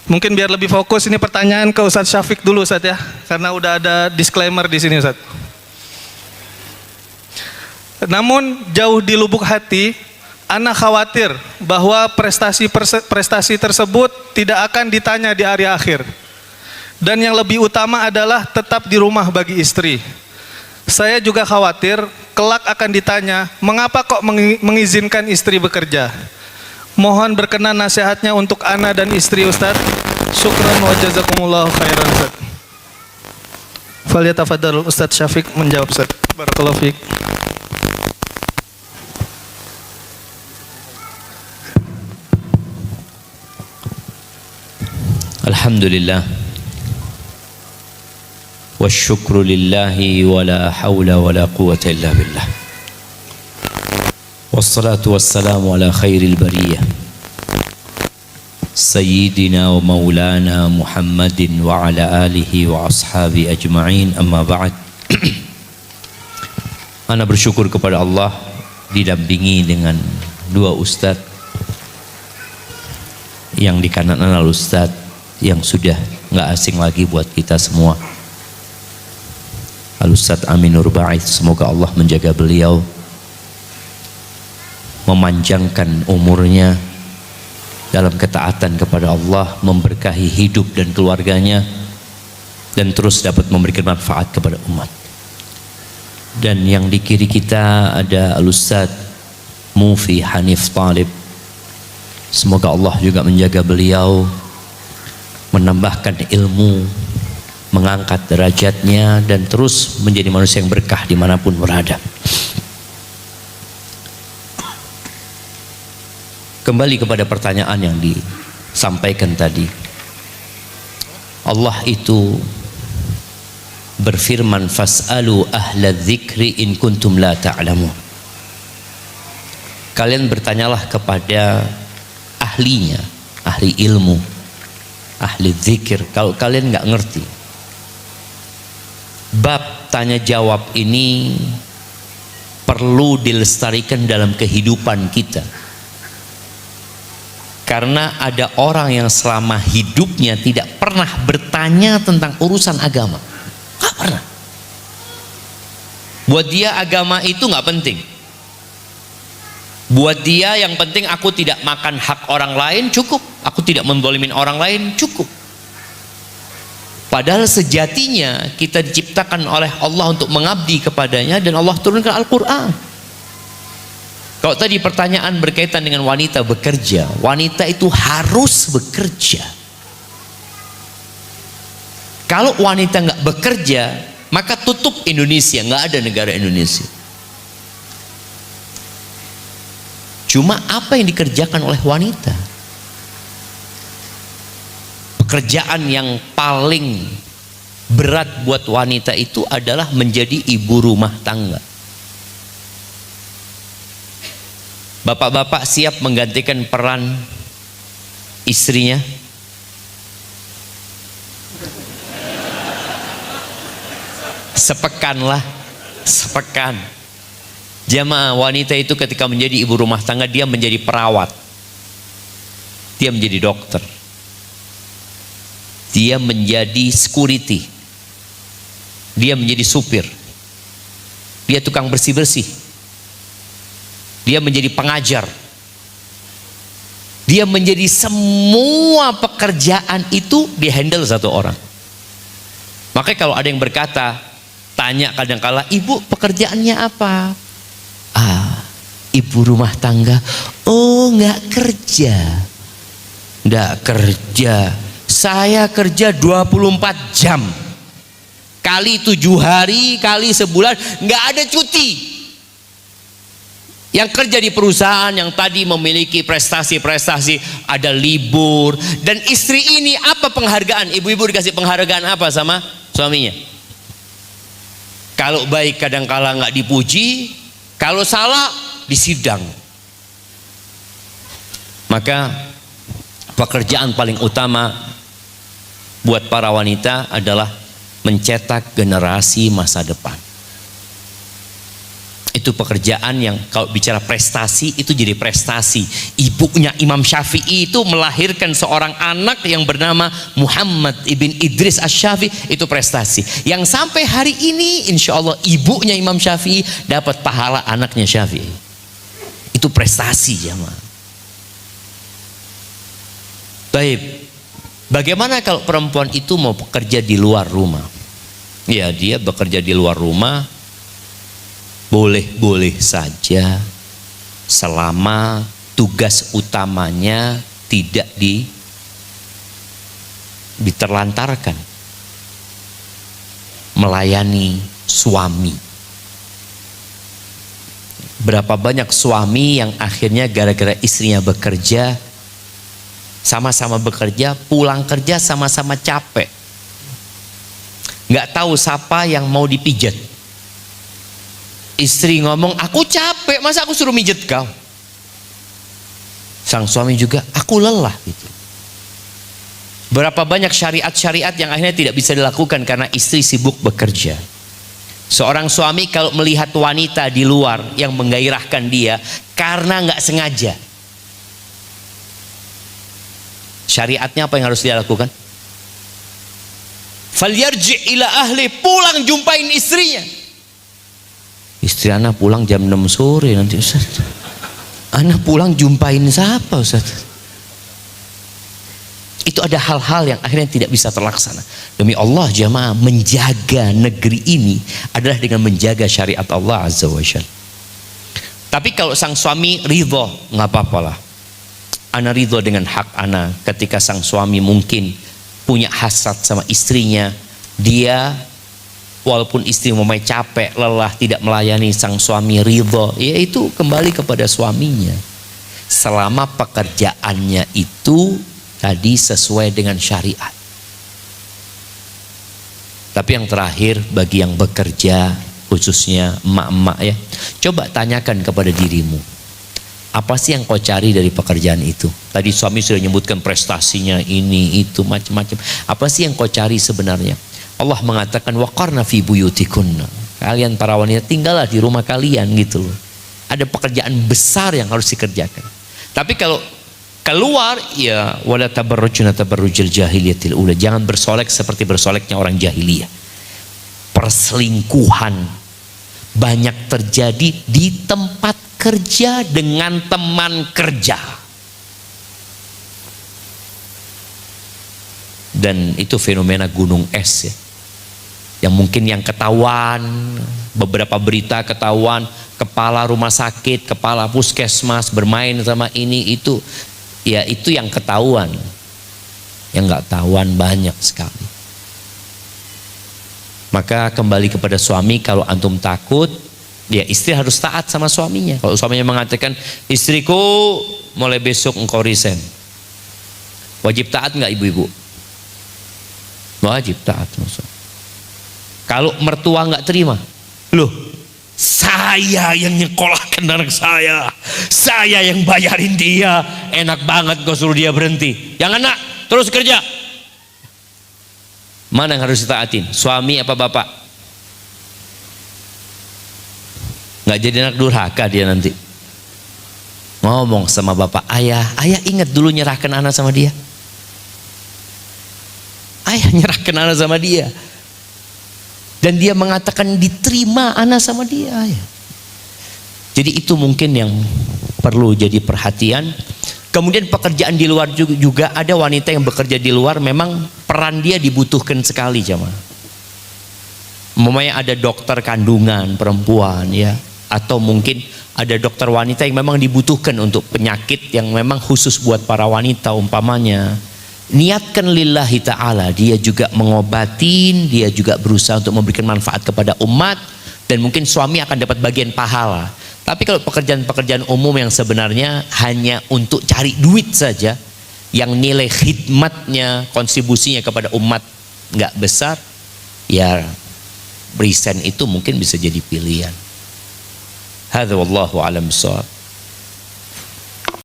Mungkin biar lebih fokus, ini pertanyaan ke Ustadz Syafiq dulu Ustadz ya, karena udah ada disclaimer di sini Ustadz. Namun jauh di lubuk hati, ana khawatir bahwa prestasi tersebut tidak akan ditanya di hari akhir. Dan yang lebih utama adalah tetap di rumah bagi istri. Saya juga khawatir kelak akan ditanya, mengapa kok mengizinkan istri bekerja? Mohon berkenan nasihatnya untuk ana dan istri Ustadz. Syukran wa jazakumullahu khairan Ustadz. Falyatafadhal Ustadz Syafiq menjawab Ustadz. Barakallahu fiik. Alhamdulillah. Wasyukru lillahi wa la hawla wa la quwwata illa billah. Wassalatu wassalamu ala khairil bariyah Sayyidina wa maulana Muhammadin wa ala alihi wa ashabi ajma'in, amma ba'd. Ana bersyukur kepada Allah didampingi dengan dua ustadz yang di kanan ana ustadz yang sudah nggak asing lagi buat kita semua, Al-Ustadz Amin Nur Ba'ith. Semoga Allah menjaga beliau, memanjangkan umurnya dalam ketaatan kepada Allah, memberkahi hidup dan keluarganya, dan terus dapat memberikan manfaat kepada umat. Dan yang di kiri kita ada Al-Ustadz Mufi Hanif Talib. Semoga Allah juga menjaga beliau, menambahkan ilmu, mengangkat derajatnya, dan terus menjadi manusia yang berkah dimanapun berada. Kembali kepada pertanyaan yang disampaikan tadi. Allah itu berfirman, fas'alu ahla dzikri in kuntum la ta'lamun. Kalian bertanyalah kepada ahlinya, ahli ilmu, ahli zikir, kalau kalian nggak ngerti. Bab tanya jawab ini perlu dilestarikan dalam kehidupan kita, karena ada orang yang selama hidupnya tidak pernah bertanya tentang urusan agama. Nggak pernah. Buat dia agama itu nggak penting. Buat dia yang penting aku tidak makan hak orang lain, cukup. Aku tidak menzalimin orang lain, cukup. Padahal sejatinya kita diciptakan oleh Allah untuk mengabdi kepadanya, dan Allah turunkan Al-Quran. Kalau tadi pertanyaan berkaitan dengan wanita bekerja, wanita itu harus bekerja. Kalau wanita nggak bekerja, maka tutup Indonesia, nggak ada negara Indonesia. Cuma apa yang dikerjakan oleh wanita? Pekerjaan yang paling berat buat wanita itu adalah menjadi ibu rumah tangga. Bapak-bapak siap menggantikan peran istrinya? Sepekan lah, sepekan. Jamaah, wanita itu ketika menjadi ibu rumah tangga, dia menjadi perawat, dia menjadi dokter, dia menjadi security, dia menjadi supir, dia tukang bersih-bersih, dia menjadi pengajar, dia menjadi semua pekerjaan itu dihandle satu orang. Makanya kalau ada yang berkata, tanya kadang-kala, ibu pekerjaannya apa? Ibu rumah tangga. Oh, nggak kerja. Nggak kerja. Saya kerja 24 jam. Kali 7 hari, kali sebulan, nggak ada cuti. Yang kerja di perusahaan yang tadi memiliki prestasi-prestasi, ada libur. Dan istri ini apa penghargaan? Ibu-ibu dikasih penghargaan apa sama suaminya? Kalau baik kadang-kala nggak dipuji, kalau salah disidang. Maka pekerjaan paling utama buat para wanita adalah mencetak generasi masa depan. Itu Itu pekerjaan yang kalau bicara prestasi itu jadi prestasi. Ibunya Imam Syafi'i itu melahirkan seorang anak yang bernama Muhammad ibn Idris Asy-Syafi'i, itu prestasi. Yang sampai hari ini insya Allah ibunya Imam Syafi'i dapat pahala anaknya Syafi'i. Itu prestasi jemaah. Baik. Bagaimana kalau perempuan itu mau bekerja di luar rumah? Ya, dia bekerja di luar rumah boleh-boleh saja selama tugas utamanya tidak diterlantarkan, melayani suami. Berapa banyak suami yang akhirnya gara-gara istrinya bekerja, sama-sama bekerja, pulang kerja sama-sama capek, nggak tahu siapa yang mau dipijat. Istri ngomong, aku capek, masa aku suruh mijet kau? Sang suami juga, aku lelah gitu. Berapa banyak syariat-syariat yang akhirnya tidak bisa dilakukan karena istri sibuk bekerja. Seorang suami kalau melihat wanita di luar yang menggairahkan dia karena nggak sengaja, syariatnya apa yang harus dia lakukan? Falyarji ila ahli, pulang jumpain istrinya. Istri anak pulang jam 6 sore nanti Ustaz. Anak pulang jumpain siapa Ustaz? Itu ada hal-hal yang akhirnya tidak bisa terlaksana. Demi Allah jamaah, menjaga negeri ini adalah dengan menjaga syariat Allah Azza wa Jalla. Tapi kalau sang suami ridho, nggak apa-apalah. Ana ridho dengan hak ana. Ketika sang suami mungkin punya hasad sama istrinya, dia walaupun istri memang capek, lelah, tidak melayani sang suami, ridho, ya itu kembali kepada suaminya. Selama pekerjaannya itu tadi sesuai dengan syariat. Tapi yang terakhir bagi yang bekerja, khususnya emak-emak ya, coba tanyakan kepada dirimu, apa sih yang kau cari dari pekerjaan itu? Tadi suami sudah menyebutkan prestasinya, ini, itu, macam-macam. Apa sih yang kau cari sebenarnya? Allah mengatakan waqarna fi buyutikunna. Kalian para wanita tinggallah di rumah kalian gitu loh. Ada pekerjaan besar yang harus dikerjakan. Tapi kalau keluar ya wala tabarrujuna tabarrujal jahiliyatil ula. Jangan bersolek seperti bersoleknya orang jahiliyah. Perselingkuhan banyak terjadi di tempat kerja dengan teman kerja. Dan itu fenomena gunung es ya. Yang mungkin yang ketahuan, beberapa berita ketahuan, kepala rumah sakit, kepala puskesmas bermain sama ini itu, ya itu yang ketahuan. Yang nggak tahuan banyak sekali. Maka kembali kepada suami, kalau antum takut, ya istri harus taat sama suaminya. Kalau suaminya mengatakan, istriku mulai besok engkau resign, wajib taat nggak ibu-ibu? Wajib taat. Kalau mertua nggak terima, loh saya yang nyekolahkan anak saya yang bayarin dia, enak banget kau suruh dia berhenti. Yang anak terus kerja. Mana yang harus ditaatin, suami apa bapak? Nggak jadi anak durhaka dia nanti. Ngomong sama bapak, ayah ingat dulu nyerahkan anak sama dia. Ayah nyerahkan anak sama dia. Dan dia mengatakan diterima anak sama dia. Ayah. Jadi itu mungkin yang perlu jadi perhatian. Kemudian pekerjaan di luar juga ada wanita yang bekerja di luar, memang peran dia dibutuhkan sekali jemaah. Umpamanya ada dokter kandungan perempuan ya, atau mungkin ada dokter wanita yang memang dibutuhkan untuk penyakit yang memang khusus buat para wanita umpamanya. Niatkan lillahi ta'ala, dia juga mengobatin, dia juga berusaha untuk memberikan manfaat kepada umat, dan mungkin suami akan dapat bagian pahala. Tapi kalau pekerjaan-pekerjaan umum yang sebenarnya hanya untuk cari duit saja, yang nilai khidmatnya, kontribusinya kepada umat nggak besar, ya resign itu mungkin bisa jadi pilihan. Hadza wallahu a'lam bissawab.